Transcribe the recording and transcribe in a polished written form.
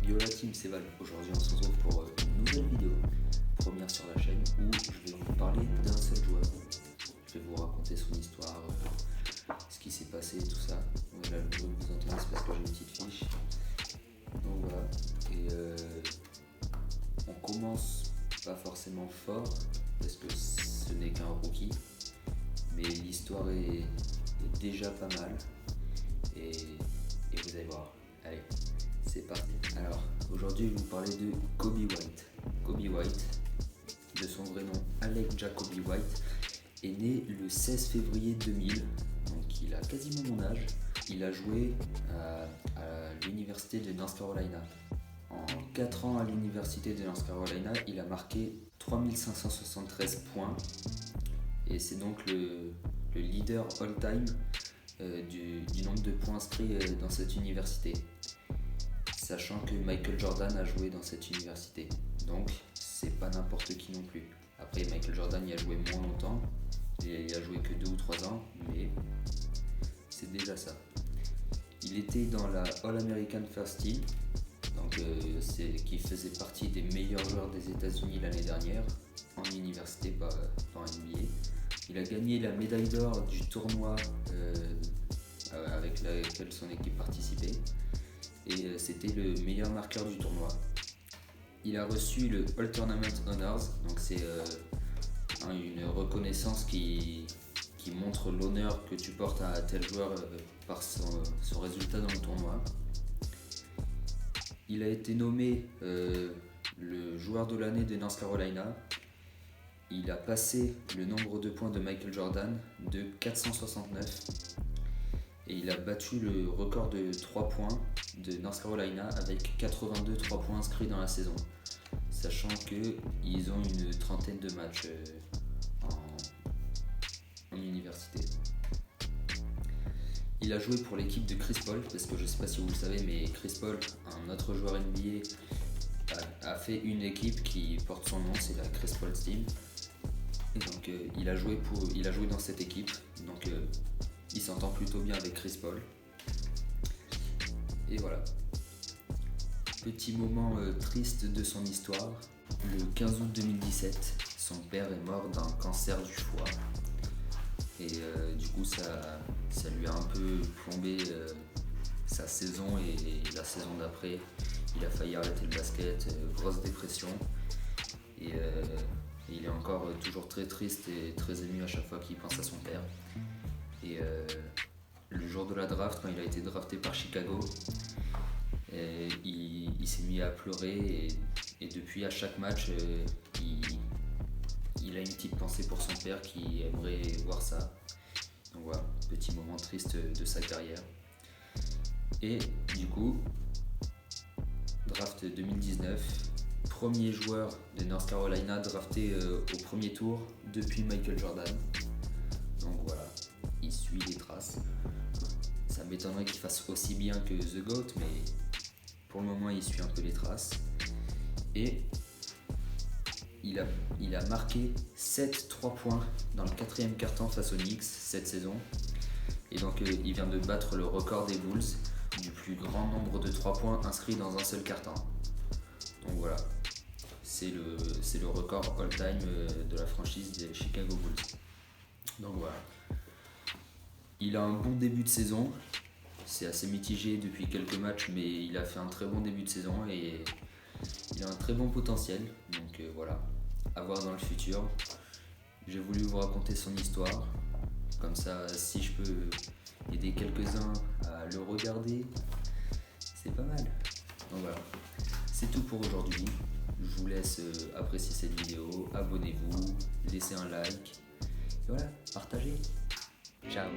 Yo la team, c'est Val. Aujourd'hui, on se retrouve pour une nouvelle vidéo, première sur la chaîne, où je vais vous parler d'un seul joueur. Je vais vous raconter son histoire, ce qui s'est passé, tout ça. Là, le bruit que vous entendez, c'est parce que j'ai une petite fiche. Donc voilà. Et on commence pas forcément fort, parce que ce n'est qu'un rookie, mais l'histoire est déjà pas mal. Et vous allez voir. Allez, c'est parti. Alors, aujourd'hui, je vais vous parler de Kobe White. Kobe White, de son vrai nom Alec Jacoby White, est né le 16 février 2000, donc il a quasiment mon âge. Il a joué à l'université de North Carolina. En 4 ans à l'université de North Carolina, il a marqué 3573 points, et c'est donc le leader all-time du nombre de points inscrits dans cette université, sachant que Michael Jordan a joué dans cette université, donc c'est pas n'importe qui non plus. Après, Michael Jordan y a joué moins longtemps, il a joué que 2 ou 3 ans, mais c'est déjà ça. Il était dans la All-American First Team, donc qui faisait partie des meilleurs joueurs des États-Unis l'année dernière en université, pas en NBA. Il a gagné la médaille d'or du tournoi avec laquelle son équipe participait, et c'était le meilleur marqueur du tournoi. Il a reçu le All Tournament Honors, donc c'est une reconnaissance qui montre l'honneur que tu portes à tel joueur par son résultat dans le tournoi. Il a été nommé le joueur de l'année de North Carolina. Il a passé le nombre de points de Michael Jordan de 469, et il a battu le record de 3 points de North Carolina avec 82 3 points inscrits dans la saison, sachant qu'ils ont une trentaine de matchs en université. Il a joué pour l'équipe de Chris Paul, parce que je ne sais pas si vous le savez, mais Chris Paul, un autre joueur NBA, a fait une équipe qui porte son nom, c'est la Chris Paul Team. Et donc il a joué dans cette équipe, donc il s'entend plutôt bien avec Chris Paul. Et voilà. Petit moment triste de son histoire. Le 15 août 2017, son père est mort d'un cancer du foie. Et du coup ça lui a un peu plombé sa saison, et la saison d'après, il a failli arrêter le basket, grosse dépression. Et il est encore toujours très triste et très ému à chaque fois qu'il pense à son père. Et le jour de la draft, quand il a été drafté par Chicago, il s'est mis à pleurer, et depuis, à chaque match, il a une petite pensée pour son père qui aimerait voir ça. Donc voilà, petit moment triste de sa carrière. Et du coup, draft 2019, premier joueur de North Carolina drafté au premier tour depuis Michael Jordan. Donc voilà, il suit les traces. Ça m'étonnerait qu'il fasse aussi bien que The GOAT, mais pour le moment il suit un peu les traces. Et il a marqué 7-3 points dans le 4e quart-temps face aux Knicks cette saison. Et donc il vient de battre le record des Bulls du plus grand nombre de 3 points inscrits dans un seul quart-temps. Donc voilà, c'est le record all-time de la franchise des Chicago Bulls. Donc voilà. Il a un bon début de saison. C'est assez mitigé depuis quelques matchs, mais il a fait un très bon début de saison et il a un très bon potentiel. Donc voilà, à voir dans le futur. J'ai voulu vous raconter son histoire. Comme ça, si je peux aider quelques-uns à le regarder, c'est pas mal. Donc voilà, c'est tout pour aujourd'hui. Je vous laisse apprécier cette vidéo, abonnez-vous, laissez un like, et voilà, partagez. Ciao.